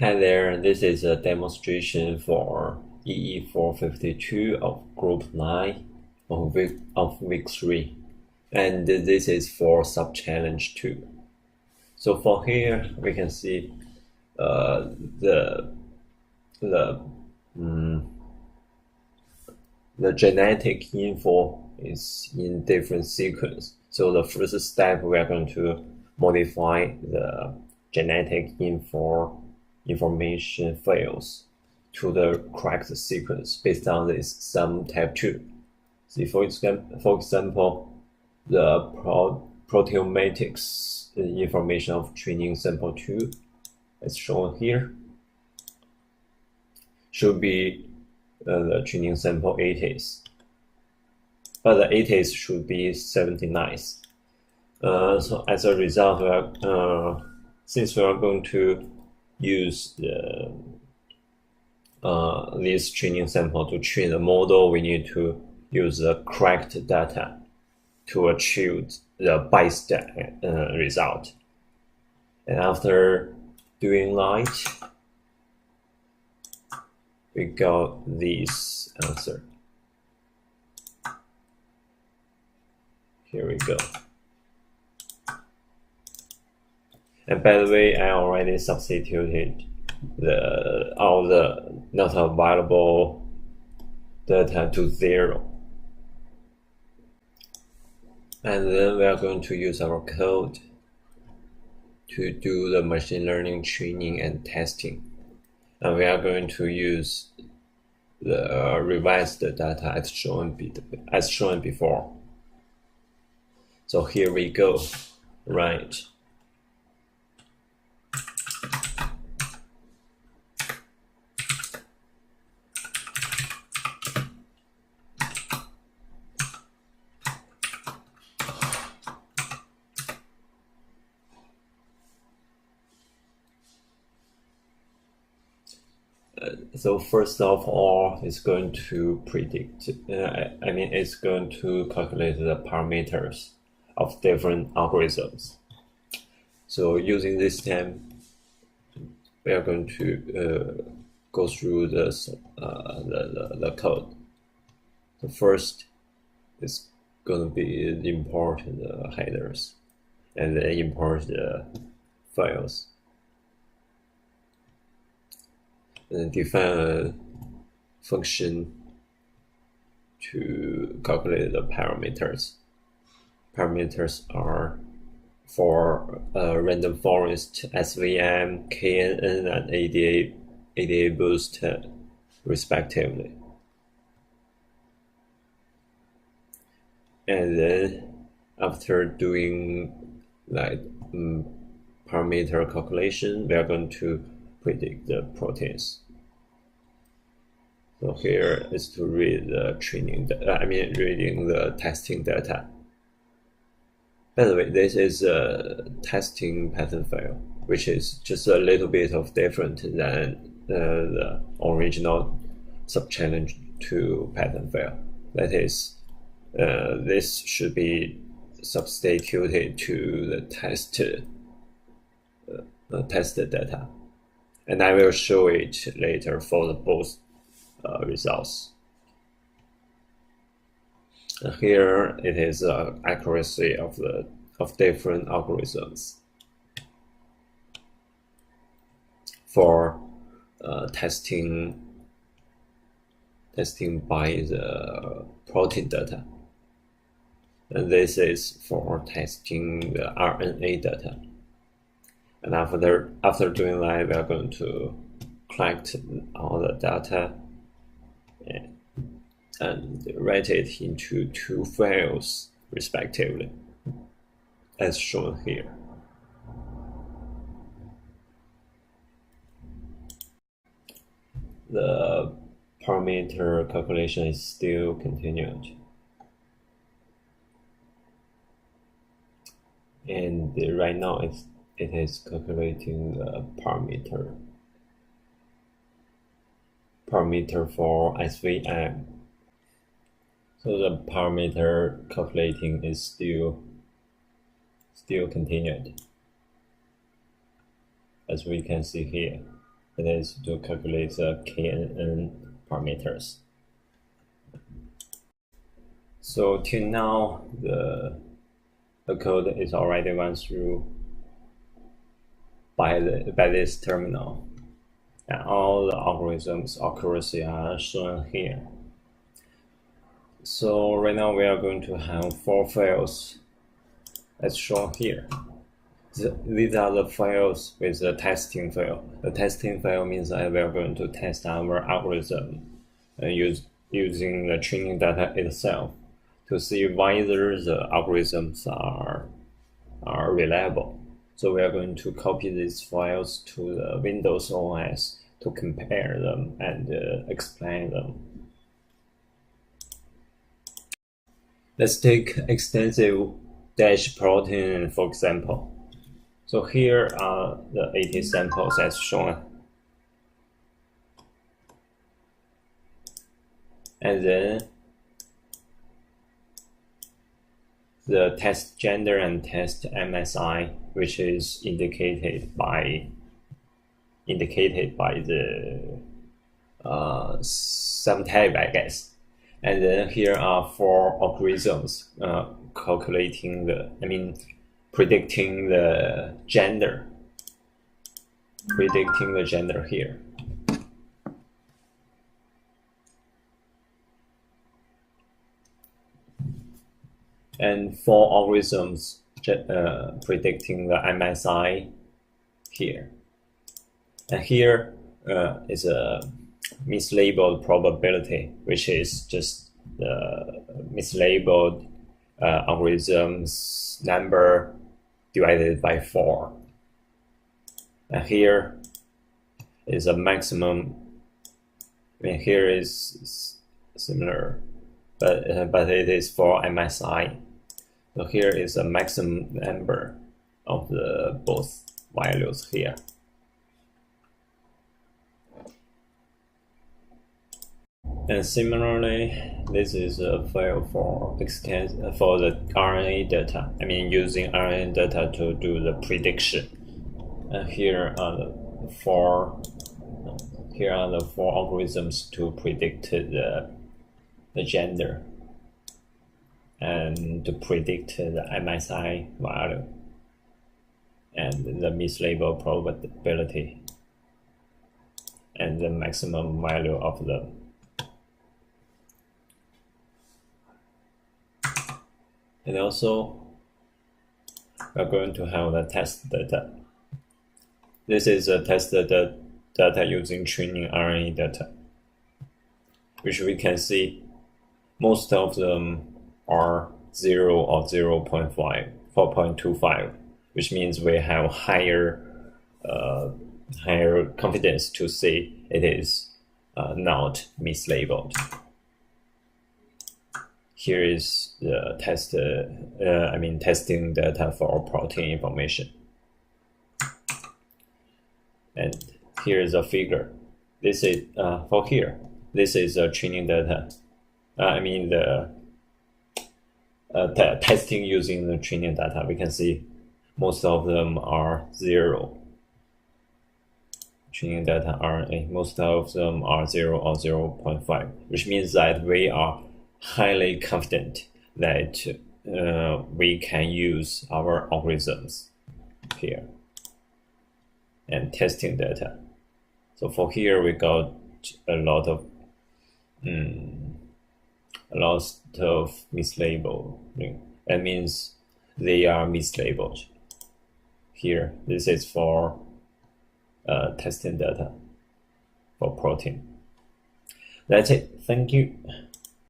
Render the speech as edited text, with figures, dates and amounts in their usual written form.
Hi there, this is a demonstration for EE452 of Group 9 of week 3, and this is for sub-challenge 2. So for here, we can see the genetic info is in different sequence. So the first step, we are going to modify the genetic information fields to the correct sequence based on this sum type 2. See, for example, the proteomatics information of training sample 2 as shown here should be the training sample 80s, but the 80s should be 79s. So as a result, since we are going to use this training sample to train the model, we need to use the correct data to achieve the bi-step result. And after doing that, we got this answer. Here we go. And by the way, I already substituted all the not available data to 0. And then we are going to use our code to do the machine learning training and testing. And we are going to use the revised data as shown before. So here we go. Right. So first of all, it's going to predict, it's going to calculate the parameters of different algorithms. So using this time, we are going to go through the code. So first, it's going to be import the headers and then import the files. And define a function to calculate the parameters. Parameters are for random forest, SVM, KNN, and ADA boost, respectively. And then after doing parameter calculation, we are going to predict the proteins. So here is to read the reading the testing data. By the way, this is a testing pattern file, which is just a little bit of different than the original sub-challenge 2 pattern file. That is, this should be substituted to the tested data. And I will show it later for the both results. Here it is accuracy of different algorithms for testing by the protein data, and this is for testing the RNA data. And after doing that, we are going to collect all the data and write it into 2 files respectively, as shown here. The parameter calculation is still continued. And right now it is calculating the parameter for SVM. So the parameter calculating is still continued, as we can see here. It is to calculate the KNN parameters. So till now, the code is already run through by this terminal, and all the algorithms accuracy are shown here. So right now we are going to have 4 files as shown here. These are the files with the testing file. The testing file means that we are going to test our algorithm using the training data itself to see whether the algorithms are reliable. So we are going to copy these files to the Windows OS to compare them and explain them. Let's take extensive dash protein for example. So here are the 80 samples as shown. And then the test gender and test MSI, which is indicated by the some type, I guess. And then here are 4 algorithms predicting the gender. Predicting the gender here. And 4 algorithms predicting the MSI here. And here is a mislabeled probability, which is just the mislabeled algorithm's number divided by 4. And here is a maximum. Here is similar, but it is for MSI. So here is a maximum number of the both values here. And similarly, this is a file for the RNA data. Using RNA data to do the prediction. And here are the 4 algorithms to predict the gender and to predict the MSI value and the mislabel probability and the maximum value of them. And also, we're going to have the test data. This is a test data using training RNA data, which we can see most of them are 0 or 4.25, which means we have higher confidence to say it is not mislabeled. Here is the testing data for protein information. And here is a figure. This is for here. This is training data. The testing using the training data. We can see most of them are 0. Training data RNA. Most of them are 0 or 0.5, which means that we are highly confident that we can use our algorithms here and testing data. So for here we got a lot of mislabeling. That means they are mislabeled. Here, this is for testing data for protein. That's it. Thank you.